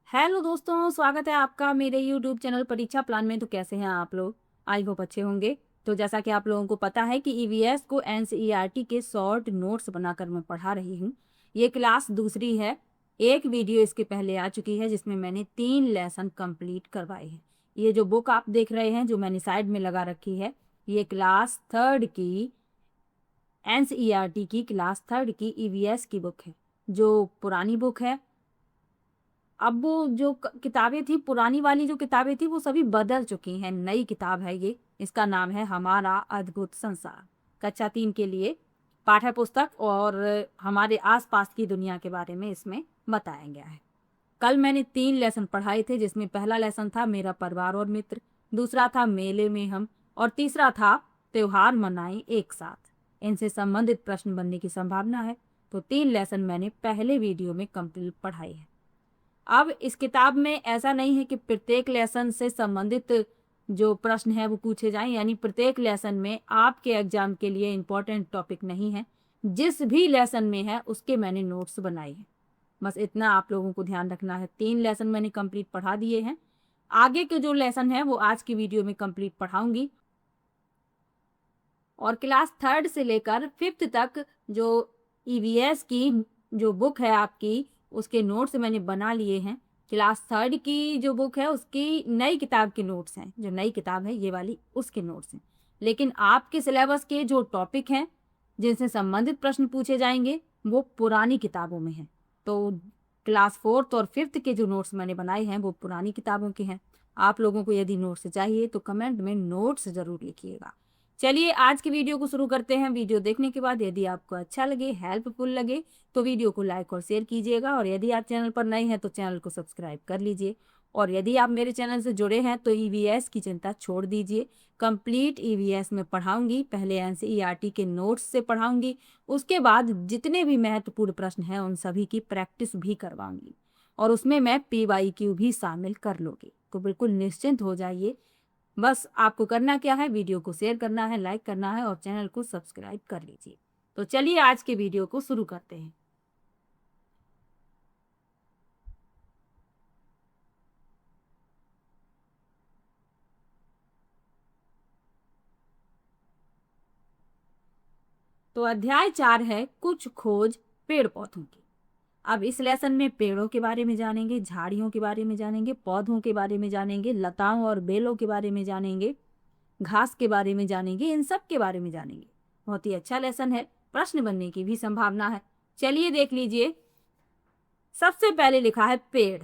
Hello दोस्तों, स्वागत है आपका मेरे यूट्यूब चैनल परीक्षा प्लान में। तो कैसे हैं आप लोग? आई होप अच्छे होंगे। तो जैसा कि आप लोगों को पता है कि ईवीएस को एनसीईआरटी के शॉर्ट नोट्स बनाकर मैं पढ़ा रही हूँ। ये क्लास दूसरी है। एक वीडियो इसके पहले आ चुकी है जिसमें मैंने 3 लेसन कंप्लीट करवाए हैं। ये जो बुक आप देख रहे हैं जो मैंने साइड में लगा रखी है, ये क्लास थर्ड की एनसीईआरटी की क्लास थर्ड की ईवीएस की बुक है, जो पुरानी बुक है। अब वो जो किताबें थी, पुरानी वाली जो किताबें थी, वो सभी बदल चुकी हैं। नई किताब है ये। इसका नाम है हमारा अद्भुत संसार, कक्षा 3 के लिए पाठ्य पुस्तक, और हमारे आसपास की दुनिया के बारे में इसमें बताया गया है। कल मैंने 3 लेसन पढ़ाए थे, जिसमें पहला लेसन था मेरा परिवार और मित्र, दूसरा था मेले में हम, और तीसरा था त्योहार मनाएं एक साथ। इनसे संबंधित प्रश्न बनने की संभावना है। तो 3 लेसन मैंने पहले वीडियो में कंप्लीट पढ़ाए हैं। अब इस किताब में ऐसा नहीं है कि प्रत्येक लेसन से संबंधित जो प्रश्न है वो पूछे जाएं, यानी प्रत्येक लेसन में आपके एग्जाम के लिए इम्पोर्टेंट टॉपिक नहीं है। जिस भी लेसन में है उसके मैंने नोट्स बनाए हैं। बस इतना आप लोगों को ध्यान रखना है। 3 लेसन मैंने कंप्लीट पढ़ा दिए हैं। आगे के जो लेसन है वो आज की वीडियो में कंप्लीट पढ़ाऊंगी। और क्लास थर्ड से लेकर 5th तक जो ईवीएस की जो बुक है आपकी, उसके नोट्स मैंने बना लिए हैं। क्लास थर्ड की जो बुक है उसकी नई किताब के नोट्स हैं, जो नई किताब है ये वाली, उसके नोट्स हैं। लेकिन आपके सिलेबस के जो टॉपिक हैं जिनसे संबंधित प्रश्न पूछे जाएंगे वो पुरानी किताबों में हैं। तो क्लास 4th और 5th के जो नोट्स मैंने बनाए हैं वो पुरानी किताबों के हैं। आप लोगों को यदि नोट्स चाहिए तो कमेंट में नोट्स जरूर लिखिएगा। चलिए आज की वीडियो को शुरू करते हैं। वीडियो देखने के बाद यदि आपको अच्छा लगे, हेल्पफुल लगे, तो वीडियो को लाइक और शेयर कीजिएगा। और यदि आप चैनल पर नए हैं तो चैनल को सब्सक्राइब कर लीजिए। और यदि आप मेरे चैनल से जुड़े हैं तो ईवीएस की चिंता छोड़ दीजिए। कंप्लीट ईवीएस में पढ़ाऊंगी। पहले एनसीईआरटी के नोट्स से पढ़ाऊंगी, उसके बाद जितने भी महत्वपूर्ण प्रश्न हैं उन सभी की प्रैक्टिस भी करवाऊंगी, और उसमें मैं पीवाईक्यू भी शामिल कर लूँगी। तो बिल्कुल निश्चिंत हो जाइए। बस आपको करना क्या है, वीडियो को शेयर करना है, लाइक करना है और चैनल को सब्सक्राइब कर लीजिए। तो चलिए आज के वीडियो को शुरू करते हैं। तो अध्याय 4 है कुछ खोज पेड़ पौधों की। अब इस लेसन में पेड़ों के बारे में जानेंगे, झाड़ियों के बारे में जानेंगे, पौधों के बारे में जानेंगे, लताओं और बेलों के बारे में जानेंगे, घास के बारे में जानेंगे, इन सब के बारे में जानेंगे। बहुत ही अच्छा लेसन है, प्रश्न बनने की भी संभावना है। चलिए देख लीजिए। सबसे पहले लिखा है पेड़।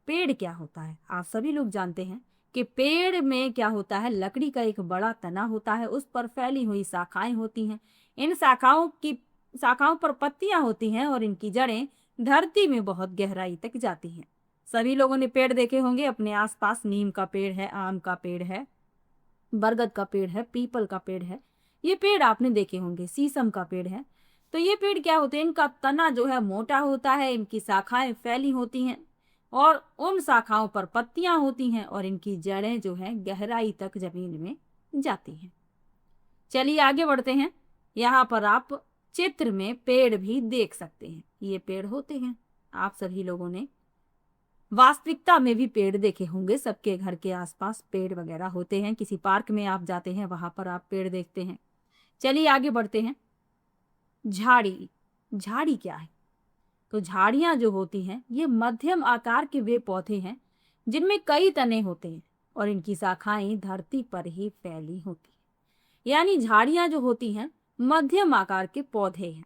पेड़ क्या होता है? आप सभी लोग जानते हैं कि पेड़ में क्या होता है, लकड़ी का एक बड़ा तना होता है, उस पर फैली हुई शाखाएं होती हैं। इन शाखाओं पर पत्तियां होती हैं और इनकी जड़ें धरती में बहुत गहराई तक जाती हैं। सभी लोगों ने पेड़ देखे होंगे अपने आसपास। नीम का पेड़ है, आम का पेड़ है, बरगद का पेड़ है, पीपल का पेड़ है। ये पेड़ आपने देखे होंगे। शीशम का पेड़ है। तो ये पेड़ क्या होते हैं, इनका तना जो है मोटा होता है, इनकी शाखाएं फैली होती हैं और उन शाखाओं पर पत्तियां होती हैं और इनकी जड़ें जो हैं गहराई तक जमीन में जाती हैं। चलिए आगे बढ़ते हैं। यहाँ पर आप चित्र में पेड़ भी देख सकते हैं। ये पेड़ होते हैं। आप सभी लोगों ने वास्तविकता में भी पेड़ देखे होंगे। सबके घर के आसपास पेड़ वगैरह होते हैं। किसी पार्क में आप जाते हैं, वहां पर आप पेड़ देखते हैं। चलिए आगे बढ़ते हैं। झाड़ी। झाड़ी क्या है? तो झाड़ियां जो होती हैं ये मध्यम आकार के वे पौधे हैं जिनमें कई तने होते हैं और इनकी शाखाएं धरती पर ही फैली होती हैं। यानी झाड़ियां जो होती हैं मध्यम आकार के पौधे हैं।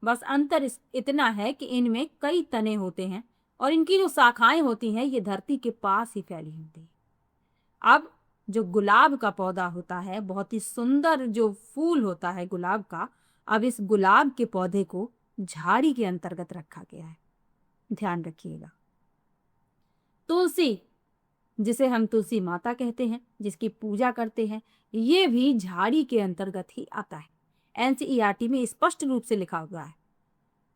बस अंतर इतना है कि इनमें कई तने होते हैं और इनकी जो शाखाएं होती हैं ये धरती के पास ही फैली होती हैं। अब जो गुलाब का पौधा होता है, बहुत ही सुंदर जो फूल होता है गुलाब का, अब इस गुलाब के पौधे को झाड़ी के अंतर्गत रखा गया है। ध्यान रखिएगा। तुलसी, जिसे हम तुलसी माता कहते हैं, जिसकी पूजा करते हैं, ये भी झाड़ी के अंतर्गत ही आता है। एनसीईआरटी में स्पष्ट रूप से लिखा हुआ है।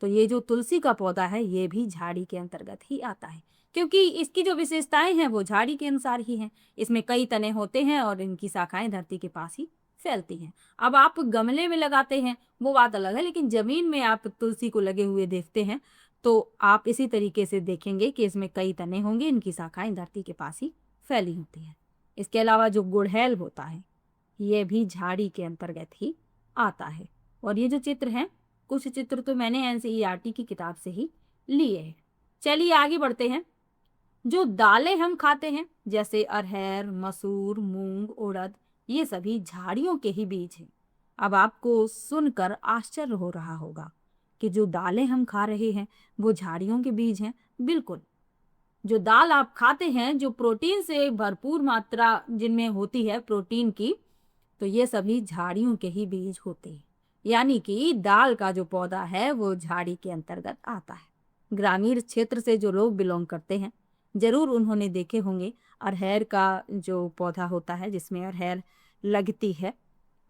तो ये जो तुलसी का पौधा है ये भी झाड़ी के अंतर्गत ही आता है, क्योंकि इसकी जो विशेषताएं हैं वो झाड़ी के अनुसार ही हैं। इसमें कई तने होते हैं और इनकी शाखाएं धरती के पास ही फैलती हैं। अब आप गमले में लगाते हैं वो बात अलग है, लेकिन जमीन में आप तुलसी को लगे हुए देखते हैं तो आप इसी तरीके से देखेंगे कि इसमें कई तने होंगे, इनकी शाखाएं धरती के पास ही फैली होती हैं। इसके अलावा जो गुड़हल होता है ये भी झाड़ी के अंतर्गत ही आता है। और ये जो चित्र हैं, कुछ चित्र तो मैंने एनसीईआरटी की किताब से ही लिए हैं। चलिए आगे बढ़ते हैं। जो दालें हम खाते हैं जैसे अरहर, मसूर, मूंग, उड़द, ये सभी झाड़ियों के ही बीज हैं। अब आपको सुनकर आश्चर्य हो रहा होगा कि जो दालें हम खा रहे हैं वो झाड़ियों के बीज हैं। बिल्कुल, जो दाल आप खाते हैं जो प्रोटीन से भरपूर मात्रा जिनमें होती है प्रोटीन की, तो ये सभी झाड़ियों के ही बीज होते हैं। यानी कि दाल का जो पौधा है वो झाड़ी के अंतर्गत आता है। ग्रामीण क्षेत्र से जो लोग बिलोंग करते हैं जरूर उन्होंने देखे होंगे अरहर का जो पौधा होता है जिसमें अरहर लगती है।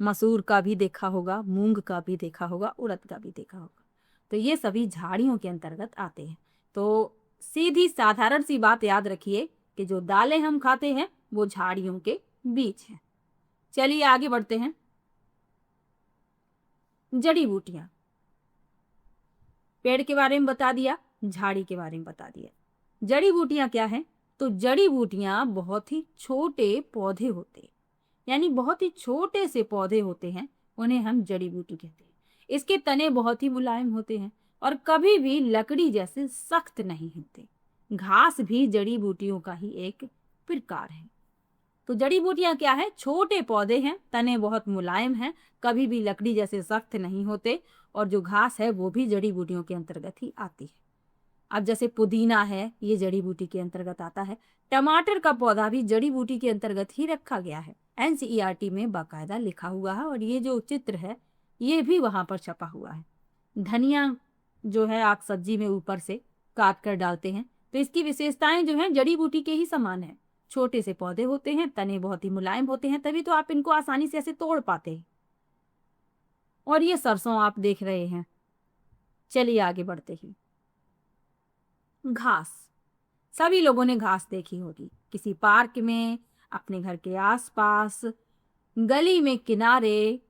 मसूर का भी देखा होगा, मूंग का भी देखा होगा, उड़द का भी देखा होगा। तो ये सभी झाड़ियों के अंतर्गत आते हैं। तो सीधी साधारण सी बात याद रखिए कि जो दालें हम खाते हैं वो झाड़ियों के बीज हैं। चलिए आगे बढ़ते हैं। जड़ी बूटियां, पेड़ के बारे में बता दिया, झाड़ी के बारे में बता दिया। जड़ी बूटियां क्या है? तो जड़ी बूटियां बहुत ही छोटे पौधे होते हैं, यानी बहुत ही छोटे से पौधे होते हैं, उन्हें हम जड़ी बूटी कहते हैं। इसके तने बहुत ही मुलायम होते हैं और कभी भी लकड़ी जैसे सख्त नहीं होते। घास भी जड़ी बूटियों का ही एक प्रकार है। तो जड़ी बूटियां क्या है? छोटे पौधे हैं, तने बहुत मुलायम हैं, कभी भी लकड़ी जैसे सख्त नहीं होते, और जो घास है वो भी जड़ी बूटियों के अंतर्गत ही आती है। अब जैसे पुदीना है, ये जड़ी बूटी के अंतर्गत आता है। टमाटर का पौधा भी जड़ी बूटी के अंतर्गत ही रखा गया है, एनसीईआरटी में बाकायदा लिखा हुआ है, और ये जो चित्र है ये भी वहां पर छपा हुआ है। धनिया जो है आप सब्जी में ऊपर से काट कर डालते हैं, तो इसकी विशेषताएं जो हैं जड़ी बूटी के ही समान है। छोटे से पौधे होते हैं, तने बहुत ही मुलायम होते हैं, तभी तो आप इनको आसानी से ऐसे तोड़ पाते हैं। और ये सरसों आप देख रहे हैं। चलिए आगे बढ़ते हैं। घास, सभी लोगों ने घास देखी होगी, किसी पार्क में, अपने घर के आसपास, गली में, किनारे,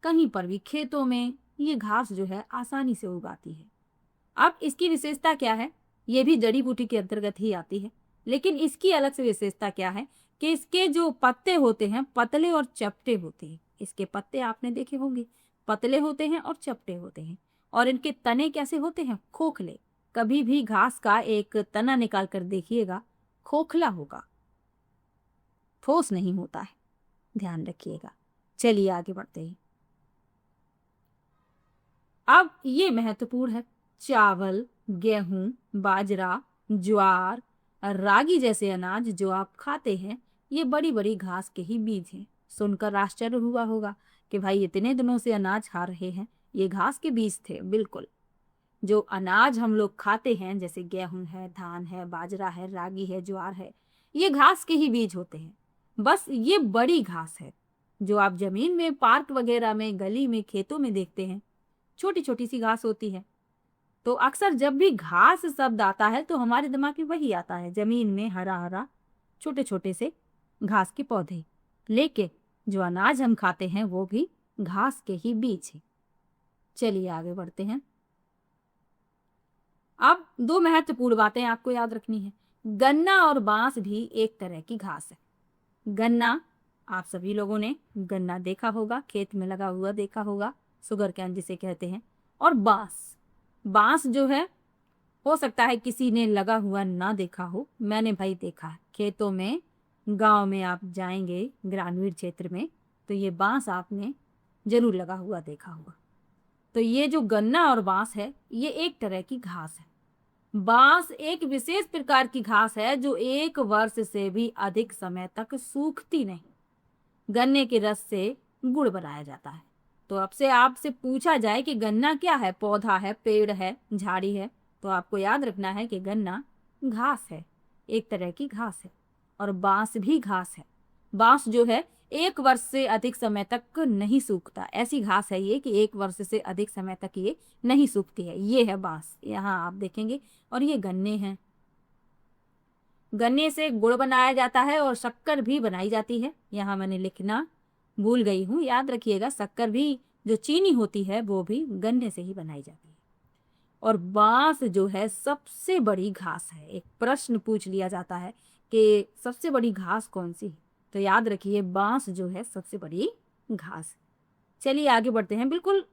कहीं पर भी, खेतों में ये घास जो है आसानी से उगाती है। अब इसकी विशेषता क्या है? ये भी जड़ी बूटी के अंतर्गत ही आती है, लेकिन इसकी अलग से विशेषता क्या है कि इसके जो पत्ते होते हैं पतले और चपटे होते हैं। इसके पत्ते आपने देखे होंगे, पतले होते हैं और चपटे होते हैं। और इनके तने कैसे होते हैं? खोखले। कभी भी घास का एक तना निकाल कर देखिएगा, खोखला होगा, ठोस नहीं होता है, ध्यान रखिएगा। चलिए आगे बढ़ते हैं। अब ये महत्वपूर्ण है। चावल, गेहूं, बाजरा, ज्वार, रागी जैसे अनाज जो आप खाते हैं ये बड़ी बड़ी घास के ही बीज हैं। सुनकर आश्चर्य हुआ होगा कि भाई इतने दिनों से अनाज खा रहे हैं, ये घास के बीज थे। बिल्कुल, जो अनाज हम लोग खाते हैं जैसे गेहूं है, धान है, बाजरा है, रागी है, ज्वार है, ये घास के ही बीज होते हैं। बस ये बड़ी घास है जो आप जमीन में, पार्क वगैरह में, गली में, खेतों में देखते हैं, छोटी छोटी सी घास होती है। तो अक्सर जब भी घास शब्द आता है तो हमारे दिमाग में वही आता है, जमीन में हरा हरा छोटे छोटे से घास के पौधे। लेकिन जो अनाज हम खाते हैं वो भी घास के ही बीज है। चलिए आगे बढ़ते हैं। अब दो महत्वपूर्ण बातें आपको याद रखनी है। गन्ना और बांस भी एक तरह की घास है। गन्ना, आप सभी लोगों ने गन्ना देखा होगा, खेत में लगा हुआ देखा होगा, शुगर कैन जिसे कहते हैं। और बांस, बांस जो है हो सकता है किसी ने लगा हुआ ना देखा हो, मैंने भाई देखा है। खेतों में, गांव में आप जाएंगे, ग्रामीण क्षेत्र में, तो ये बांस आपने जरूर लगा हुआ देखा होगा। तो ये जो गन्ना और बांस है ये एक तरह की घास है। बांस एक विशेष प्रकार की घास है जो 1 वर्ष से भी अधिक समय तक सूखती नहीं। गन्ने के रस से गुड़ बनाया जाता है। तो अब से आपसे पूछा जाए कि गन्ना क्या है, पौधा है, पेड़ है, झाड़ी है, तो आपको याद रखना है कि गन्ना घास है, एक तरह की घास है। और बांस भी घास है। बांस जो है 1 वर्ष से अधिक समय तक नहीं सूखता। ऐसी घास है ये कि 1 वर्ष से अधिक समय तक ये नहीं सूखती है। ये है बांस, यहाँ आप देखेंगे। और ये गन्ने हैं। गन्ने से गुड़ बनाया जाता है और शक्कर भी बनाई जाती है। यहाँ मैंने लिखना भूल गई हूँ, याद रखिएगा, शक्कर भी जो चीनी होती है वो भी गन्ने से ही बनाई जाती है। और बांस जो है सबसे बड़ी घास है। एक प्रश्न पूछ लिया जाता है कि सबसे बड़ी घास कौन सी है, तो याद रखिए बांस जो है सबसे बड़ी घास। चलिए आगे बढ़ते हैं, बिल्कुल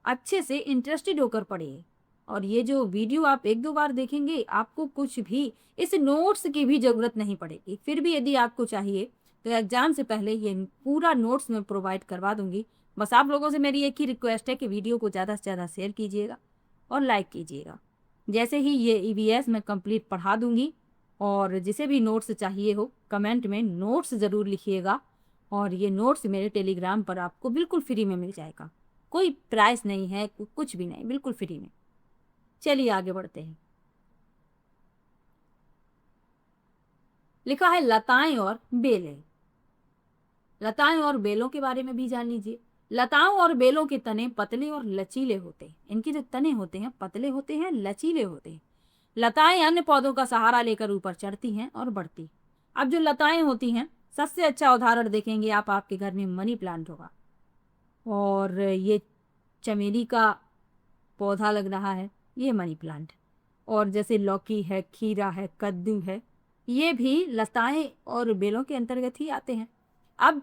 अच्छे से इंटरेस्टेड होकर पढ़िए। और ये जो वीडियो आप 1-2 बार देखेंगे, आपको कुछ भी इस नोट्स की भी ज़रूरत नहीं पड़ेगी। फिर भी यदि आपको चाहिए तो एग्ज़ाम से पहले ये पूरा नोट्स मैं प्रोवाइड करवा दूंगी। बस आप लोगों से मेरी एक ही रिक्वेस्ट है कि वीडियो को ज़्यादा से ज़्यादा शेयर कीजिएगा और लाइक कीजिएगा। जैसे ही ये ईवीएस मैं कंप्लीट पढ़ा दूंगी, और जिसे भी नोट्स चाहिए हो कमेंट में नोट्स ज़रूर लिखिएगा। और ये नोट्स मेरे टेलीग्राम पर आपको बिल्कुल फ्री में मिल जाएगा, कोई प्राइस नहीं है, कुछ भी नहीं, बिल्कुल फ्री में। चलिए आगे बढ़ते हैं। लिखा है लताएं और बेलें। लताएं और बेलों के बारे में भी जान लीजिए। लताओं और बेलों के तने पतले और लचीले होते हैं। इनके जो तने होते हैं पतले होते हैं, लचीले होते हैं। लताएं अन्य पौधों का सहारा लेकर ऊपर चढ़ती हैं और बढ़ती। अब जो लताएं होती हैं, सबसे अच्छा उदाहरण देखेंगे आप, आपके घर में मनी प्लांट होगा, और ये चमेली का पौधा लग रहा है, ये मनी प्लांट। और जैसे लौकी है, खीरा है, कद्दू है, ये भी लताएं और बेलों के अंतर्गत ही आते हैं। अब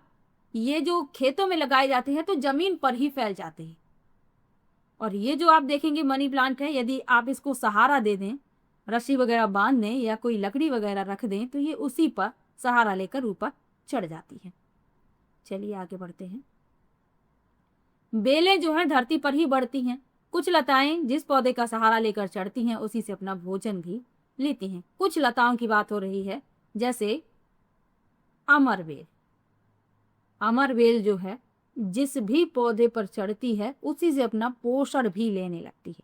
ये जो खेतों में लगाए जाते हैं तो जमीन पर ही फैल जाते हैं। और ये जो आप देखेंगे मनी प्लांट है, यदि आप इसको सहारा दे दें, रस्सी वगैरह बांध दें या कोई लकड़ी वगैरह रख दें, तो ये उसी पर सहारा लेकर ऊपर चढ़ जाती है। चलिए आगे बढ़ते हैं। बेलें जो हैं धरती पर ही बढ़ती हैं। कुछ लताएं जिस पौधे का सहारा लेकर चढ़ती हैं उसी से अपना भोजन भी लेती हैं। कुछ लताओं की बात हो रही है, जैसे अमरवेल। अमरवेल जो है जिस भी पौधे पर चढ़ती है उसी से अपना पोषण भी लेने लगती है,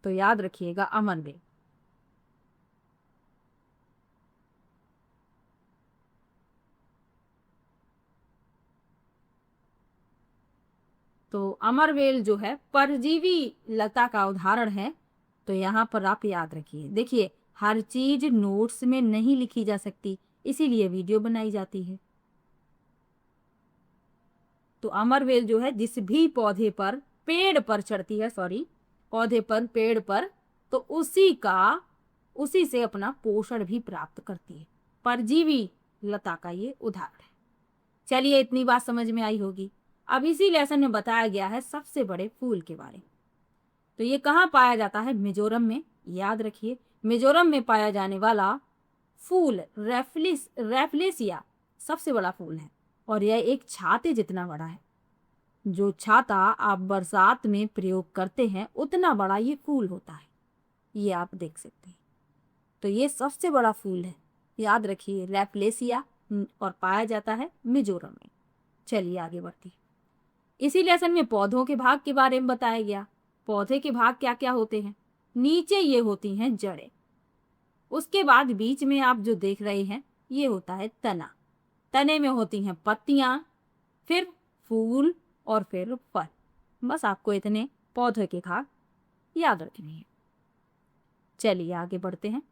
तो याद रखिएगा अमरवेल। तो अमरवेल जो है परजीवी लता का उदाहरण है। तो यहाँ पर आप याद रखिए। देखिए, हर चीज नोट्स में नहीं लिखी जा सकती, इसीलिए वीडियो बनाई जाती है। तो अमरवेल जो है जिस भी पौधे पर पेड़ पर चढ़ती है, पौधे पर पेड़ पर, तो उसी से अपना पोषण भी प्राप्त करती है। परजीवी लता का ये उदाहरण है। चलिए इतनी बात समझ में आई होगी। अब इसी लेसन में बताया गया है सबसे बड़े फूल के बारे में। तो ये कहाँ पाया जाता है? मिजोरम में। याद रखिए, मिजोरम में पाया जाने वाला फूल रैफ्लेसिया सबसे बड़ा फूल है, और यह एक छाते जितना बड़ा है। जो छाता आप बरसात में प्रयोग करते हैं उतना बड़ा ये फूल होता है, ये आप देख सकते हैं। तो ये सबसे बड़ा फूल है, याद रखिए, रैफ्लेसिया, और पाया जाता है मिजोरम में। चलिए आगे बढ़ते हैं। इसी लेसन में पौधों के भाग के बारे में बताया गया। पौधे के भाग क्या क्या होते हैं? नीचे ये होती हैं जड़ें, उसके बाद बीच में आप जो देख रहे हैं ये होता है तना। तने में होती हैं पत्तियां, फिर फूल और फिर फल। बस आपको इतने पौधे के भाग याद रखने हैं। चलिए आगे बढ़ते हैं।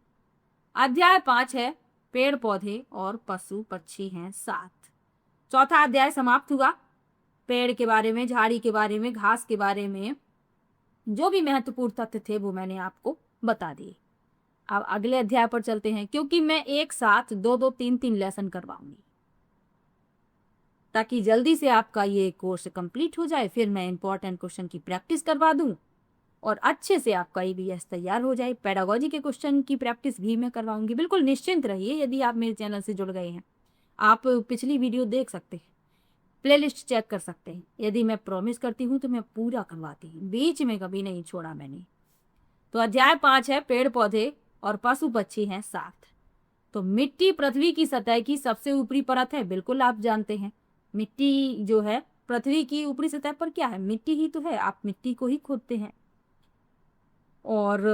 अध्याय 5 है पेड़ पौधे और पशु पक्षी हैं 7। चौथा अध्याय समाप्त हुआ। पेड़ के बारे में, झाड़ी के बारे में, घास के बारे में जो भी महत्वपूर्ण तथ्य थे वो मैंने आपको बता दिए। अब अगले अध्याय पर चलते हैं, क्योंकि मैं एक साथ 2-2, 3-3 लेसन करवाऊंगी ताकि जल्दी से आपका ये कोर्स कंप्लीट हो जाए। फिर मैं इंपॉर्टेंट क्वेश्चन की प्रैक्टिस करवा दूं और अच्छे से आपका ईवीएस तैयार हो जाए। पेडागोजी के क्वेश्चन की प्रैक्टिस भी मैं करवाऊंगी। बिल्कुल निश्चिंत रहिए। यदि आप मेरे चैनल से जुड़ गए हैं, आप पिछली वीडियो देख सकते हैं, प्लेलिस्ट चेक कर सकते हैं। यदि मैं प्रॉमिस करती हूँ तो मैं पूरा करवाती हूँ, बीच में कभी नहीं छोड़ा मैंने। तो अध्याय 5 है पेड़ पौधे और पशु पक्षी हैं 7। तो मिट्टी पृथ्वी की सतह की सबसे ऊपरी परत है, बिल्कुल आप जानते हैं। मिट्टी जो है पृथ्वी की ऊपरी सतह पर क्या है? मिट्टी ही तो है। आप मिट्टी को ही खोदते हैं, और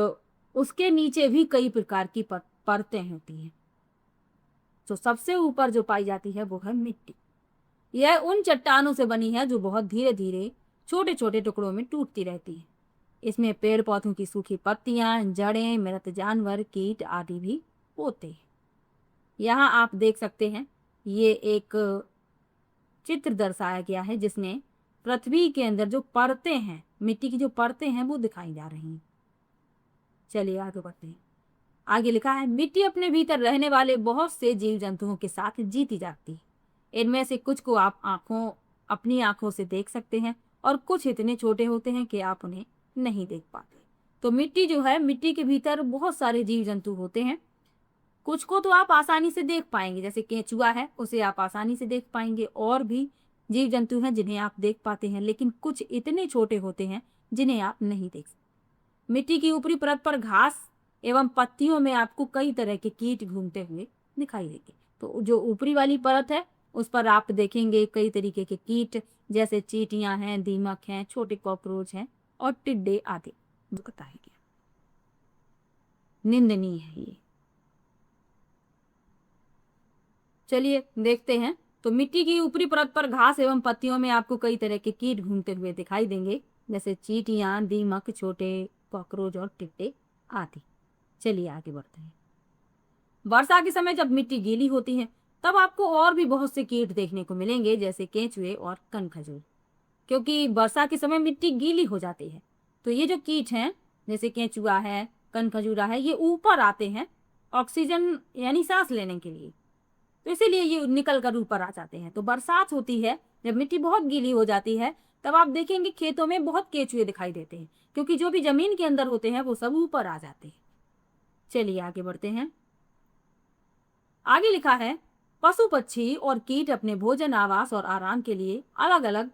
उसके नीचे भी कई प्रकार की परतें होती हैं। तो सबसे ऊपर जो पाई जाती है वो है मिट्टी। यह उन चट्टानों से बनी है जो बहुत धीरे धीरे छोटे छोटे टुकड़ों में टूटती रहती है। इसमें पेड़ पौधों की सूखी पत्तियां, जड़ें, मृत जानवर, कीट आदि भी होते हैं। यहाँ आप देख सकते हैं, ये एक चित्र दर्शाया गया है जिसमें पृथ्वी के अंदर जो परतें हैं, मिट्टी की जो परतें हैं वो दिखाई जा रही हैं। चलिए आगे बढ़ते हैं। आगे लिखा है, मिट्टी अपने भीतर रहने वाले बहुत से जीव जंतुओं के साथ जीती जाती है। इनमें से कुछ को आप अपनी आंखों से देख सकते हैं और कुछ इतने छोटे होते हैं कि आप उन्हें नहीं देख पाते। तो मिट्टी जो है, मिट्टी के भीतर बहुत सारे जीव जंतु होते हैं। कुछ को तो आप आसानी से देख पाएंगे, जैसे केंचुआ है, उसे आप आसानी से देख पाएंगे। और भी जीव जंतु हैं जिन्हें आप देख पाते हैं, लेकिन कुछ इतने छोटे होते हैं जिन्हें आप नहीं देख सकते। मिट्टी की ऊपरी परत पर घास एवं पत्तियों में आपको कई तरह के कीट घूमते हुए दिखाई देंगे। तो जो ऊपरी वाली परत है उस पर आप देखेंगे कई तरीके के कीट, जैसे चींटियां हैं, दीमक हैं, छोटे कॉकरोच हैं और टिड्डे आदि बताएंगे। निंदनीय है ये। चलिए देखते हैं। तो मिट्टी की ऊपरी परत पर घास एवं पत्तियों में आपको कई तरह के कीट घूमते हुए दिखाई देंगे, जैसे चींटियां, दीमक, छोटे कॉकरोच और टिड्डे आदि। चलिए आगे बढ़ते हैं। वर्षा के समय जब मिट्टी गीली होती है तब आपको और भी बहुत से कीट देखने को मिलेंगे, जैसे केंचुए और कनखजूर। क्योंकि वर्षा के समय मिट्टी गीली हो जाती है तो ये जो कीट हैं, जैसे केंचुआ है, कनखजूरा है, ये ऊपर आते हैं ऑक्सीजन यानी सांस लेने के लिए। तो इसीलिए ये निकल कर ऊपर आ जाते हैं। तो बरसात होती है, जब मिट्टी बहुत गीली हो जाती है तब आप देखेंगे खेतों में बहुत केंचुए दिखाई देते हैं, क्योंकि जो भी जमीन के अंदर होते हैं वो सब ऊपर आ जाते हैं। चलिए आगे बढ़ते हैं। आगे लिखा है, पशु पक्षी और कीट अपने भोजन, आवास और आराम के लिए अलग अलग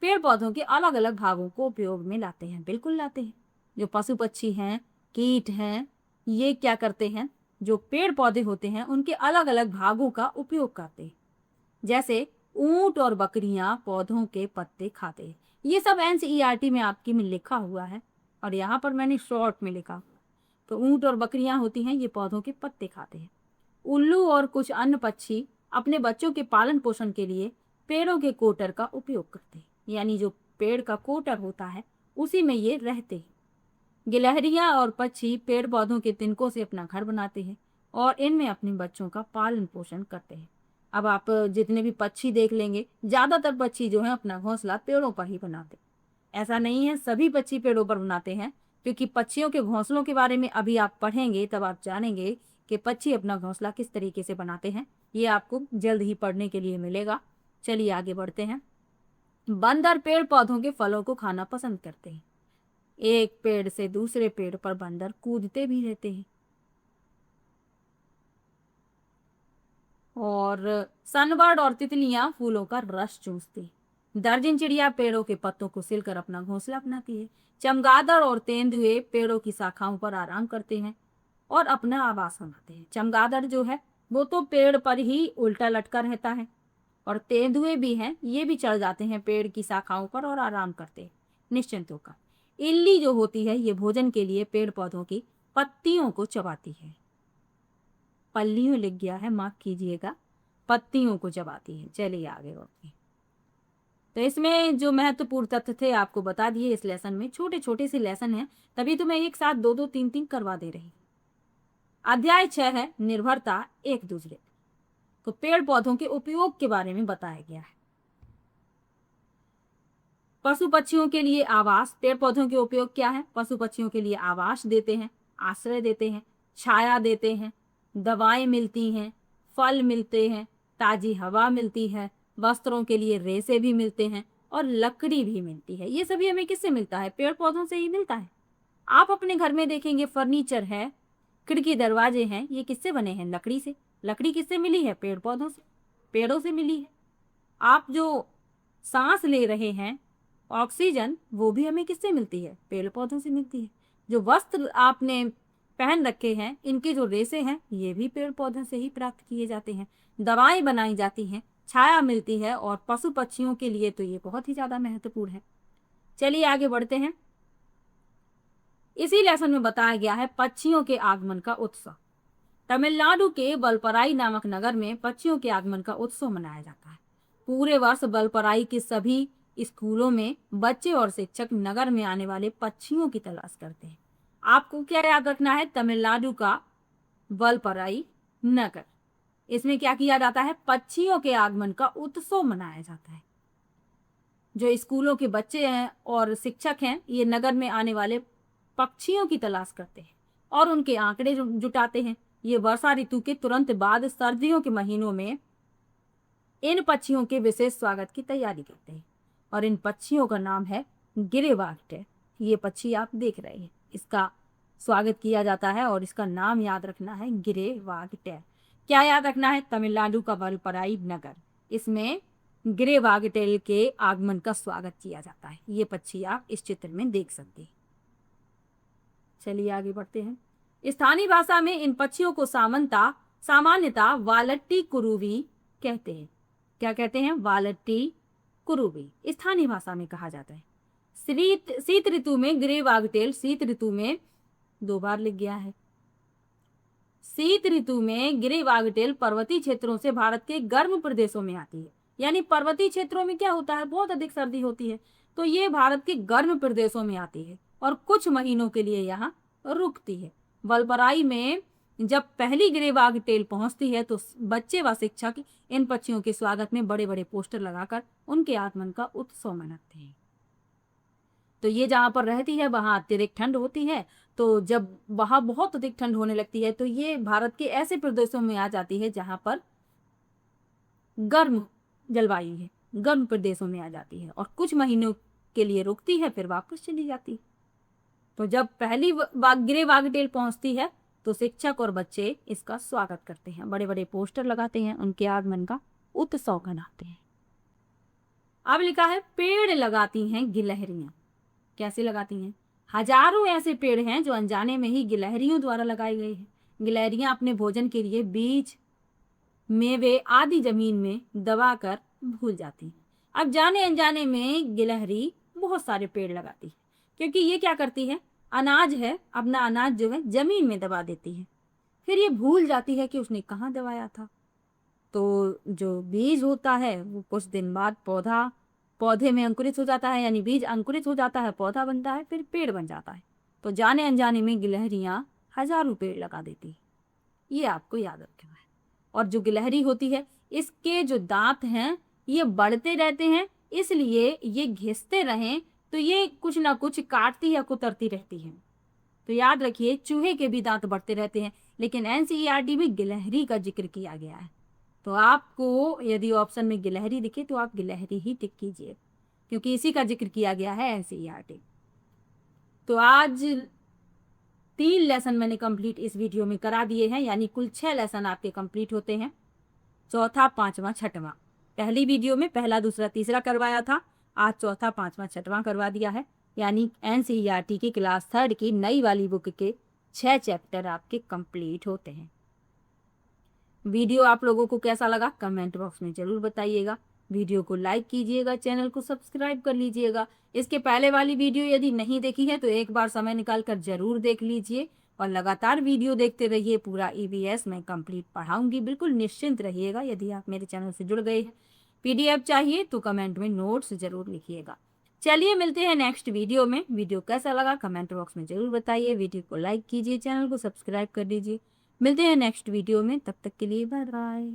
पेड़ पौधों के अलग अलग भागों को उपयोग में लाते हैं। बिल्कुल लाते हैं। जो पशु पक्षी हैं, कीट हैं, ये क्या करते हैं, जो पेड़ पौधे होते हैं उनके अलग अलग भागों का उपयोग करते हैं। जैसे ऊंट और बकरियां पौधों के पत्ते खाते हैं। ये सब NCERT में आपकी में लिखा हुआ है और यहाँ पर मैंने शॉर्ट में लिखा। तो ऊंट और बकरियां होती हैं, ये पौधों के पत्ते खाते हैं। उल्लू और कुछ अन्य पक्षी अपने बच्चों के पालन पोषण के लिए पेड़ों के कोटर का उपयोग करते हैं, यानी जो पेड़ का कोटर होता है उसी में ये रहते हैं। गिलहरियां और पक्षी पेड़ पौधों के तिनकों से अपना घर बनाते हैं और इनमें अपने बच्चों का पालन पोषण करते हैं। अब आप जितने भी पक्षी देख लेंगे, ज्यादातर पक्षी जो है अपना घोंसला पेड़ों पर ही बनाते हैं। ऐसा नहीं है सभी पक्षी पेड़ों पर बनाते हैं, क्योंकि पक्षियों के घोंसलों के बारे में अभी आप पढ़ेंगे तब आप जानेंगे कि पक्षी अपना घोंसला किस तरीके से बनाते हैं। ये आपको जल्द ही पढ़ने के लिए मिलेगा। चलिए आगे बढ़ते हैं। बंदर पेड़ पौधों के फलों को खाना पसंद करते हैं। एक पेड़ से दूसरे पेड़ पर बंदर कूदते भी रहते हैं। और सनबर्ड और तितलियां फूलों का रस चूसती। दर्जन चिड़िया पेड़ों के पत्तों को सिलकर अपना घोंसला बनाती है। चमगादड़ और तेंदुए पेड़ों की शाखाओं पर आराम करते हैं और अपना आवास बनाते हैं। चमगादड़ जो है वो तो पेड़ पर ही उल्टा लटका रहता है, और तेंदुए भी हैं, ये भी चढ़ जाते हैं पेड़ की शाखाओं पर और आराम करते हैं निश्चिंत होकर। इल्ली जो होती है ये भोजन के लिए पेड़ पौधों की पत्तियों को चबाती है। पल्लियों लिख गया है, माफ कीजिएगा, पत्तियों को चबाती है। चलिए आगे बढ़ते हैं। तो इसमें जो महत्वपूर्ण तथ्य थे आपको बता दिए इस लेसन में। छोटे छोटे से लेसन हैं, तभी तो मैं एक साथ 2-2, 3-3 करवा दे रही। अध्याय 6 है निर्भरता एक दूसरे। तो पेड़ पौधों के उपयोग के बारे में बताया गया है। पशु पक्षियों के लिए आवास। पेड़ पौधों के उपयोग क्या है? पशु पक्षियों के लिए आवास देते हैं, आश्रय देते हैं, छाया देते हैं, दवाएं मिलती हैं, फल मिलते हैं, ताजी हवा मिलती है, वस्त्रों के लिए रेशे भी मिलते हैं और लकड़ी भी मिलती है। ये सभी हमें किससे मिलता है? पेड़ पौधों से ही मिलता है। आप अपने घर में देखेंगे फर्नीचर है, खिड़की दरवाजे हैं, ये किससे बने हैं? लकड़ी से। लकड़ी किससे मिली है? पेड़ पौधों से, पेड़ों से मिली है। आप जो सांस ले रहे हैं ऑक्सीजन, वो भी हमें किससे मिलती है? पेड़ पौधों से मिलती है। जो वस्त्र आपने पहन रखे हैं, इनके जो रेशे हैं, ये भी पेड़ पौधों से ही प्राप्त किए जाते हैं। दवाएं बनाई जाती हैं, छाया मिलती है, और पशु पक्षियों के लिए तो ये बहुत ही ज्यादा महत्वपूर्ण है। चलिए आगे बढ़ते हैं। इसी लेसन में बताया गया है पक्षियों के आगमन का उत्सव। तमिलनाडु के वलपराई नामक नगर में पक्षियों के आगमन का उत्सव मनाया जाता है। पूरे वर्ष वलपराई के सभी स्कूलों में बच्चे और शिक्षक नगर में आने वाले पक्षियों की तलाश करते हैं। आपको क्या याद रखना है? तमिलनाडु का वलपराई नगर, इसमें क्या किया जाता है? पक्षियों के आगमन का उत्सव मनाया जाता है। जो स्कूलों के बच्चे हैं और शिक्षक हैं, ये नगर में आने वाले पक्षियों की तलाश करते हैं और उनके आंकड़े जुटाते हैं। ये वर्षा ऋतु के तुरंत बाद सर्दियों के महीनों में इन पक्षियों के विशेष स्वागत की तैयारी करते हैं और इन पक्षियों का नाम है गिरेवागटे। ये पक्षी आप देख रहे हैं, इसका स्वागत किया जाता है और इसका नाम याद रखना है गिरेवागटे। क्या याद रखना है? तमिलनाडु का वलपराई नगर, इसमें गिरेवागटेल के आगमन का स्वागत किया जाता है। ये पक्षी आप इस चित्र में देख सकते हैं। चलिए आगे बढ़ते हैं। स्थानीय भाषा में इन पक्षियों को सामान्यतः वालट्टी कुरुवी कहते हैं। क्या कहते हैं? वालट्टी कुरुवी स्थानीय भाषा में कहा जाता है। शीत ऋतु में गिरेवागटेल, शीत ऋतु में 2 बार लिख गया है, शीत ऋतु में गिरेवागटेल पर्वतीय क्षेत्रों से भारत के गर्म प्रदेशों में आती है। यानी पर्वतीय क्षेत्रों में क्या होता है? बहुत अधिक सर्दी होती है, तो ये भारत के गर्म प्रदेशों में आती है और कुछ महीनों के लिए यहाँ रुकती है। वलपराई में जब पहली गिरेवागटेल पहुंचती है तो बच्चे व शिक्षक इन पक्षियों के स्वागत में बड़े बड़े पोस्टर लगाकर उनके आगमन का उत्सव मनाते हैं। तो ये जहाँ पर रहती है वहाँ अत्यधिक ठंड होती है, तो जब वहाँ बहुत अधिक ठंड होने लगती है तो ये भारत के ऐसे प्रदेशों में आ जाती है जहाँ पर गर्म जलवायु है, गर्म प्रदेशों में आ जाती है और कुछ महीनों के लिए रुकती है, फिर वापस चली जाती है। तो जब पहली गिरेवागटेल पहुंचती है तो शिक्षक और बच्चे इसका स्वागत करते हैं, बड़े बड़े पोस्टर लगाते हैं, उनके आगमन का उत्सव मनाते हैं। अब लिखा है पेड़ लगाती हैं गिलहरियां। कैसे लगाती हैं? हजारों ऐसे पेड़ हैं जो अनजाने में ही गिलहरियों द्वारा लगाए गए हैं। गिलहरियां अपने भोजन के लिए बीज, मेवे आदि जमीन में दबाकर भूल जाती हैं। अब जाने अनजाने में गिलहरी बहुत सारे पेड़ लगाती है, क्योंकि ये क्या करती है? अनाज है, अपना अनाज जो है जमीन में दबा देती है, फिर ये भूल जाती है कि उसने कहाँ दबाया था। तो जो बीज होता है वो कुछ दिन बाद पौधे में अंकुरित हो जाता है, यानी बीज अंकुरित हो जाता है, पौधा बनता है, फिर पेड़ बन जाता है। तो जाने अनजाने में गिलहरियां हजारों पेड़ लगा देती है, ये आपको याद रखना है। और जो गिलहरी होती है इसके जो दांत हैं ये बढ़ते रहते हैं, इसलिए ये घिसते रहें तो ये कुछ ना कुछ काटती या कुतरती रहती है। तो याद रखिए चूहे के भी दांत बढ़ते रहते हैं, लेकिन एनसीईआरटी में गिलहरी का जिक्र किया गया है। तो आपको यदि ऑप्शन में गिलहरी दिखे तो आप गिलहरी ही टिक कीजिए, क्योंकि इसी का जिक्र किया गया है एनसीईआरटी। तो आज 3 लेसन मैंने कंप्लीट इस वीडियो में करा दिए हैं, यानी कुल 6 लेसन आपके कंप्लीट होते हैं, चौथा, पांचवा, छठवां। पहली वीडियो में पहला, दूसरा, तीसरा करवाया था, आज चौथा, पांचवा, छठवां करवा दिया है। यानी एनसीईआरटी की क्लास 3 की नई वाली बुक के 6 चैप्टर आपके कंप्लीट होते हैं। वीडियो आप लोगों को कैसा लगा कमेंट बॉक्स में जरूर बताइएगा। वीडियो को लाइक कीजिएगा, चैनल को सब्सक्राइब कर लीजिएगा। इसके पहले वाली वीडियो यदि नहीं देखी है तो एक बार समय निकाल कर जरूर देख लीजिए और लगातार वीडियो देखते रहिए। पूरा ईवीएस मैं कंप्लीट पढ़ाऊंगी, बिल्कुल निश्चिंत रहिएगा। यदि आप मेरे चैनल से जुड़ गए हैं, पीडीएफ चाहिए तो कमेंट में नोट्स जरूर लिखिएगा। चलिए मिलते हैं नेक्स्ट वीडियो में। वीडियो कैसा लगा कमेंट बॉक्स में जरूर बताइए। वीडियो को लाइक कीजिए, चैनल को सब्सक्राइब कर दीजिए। मिलते हैं नेक्स्ट वीडियो में, तब तक के लिए बाय बाय।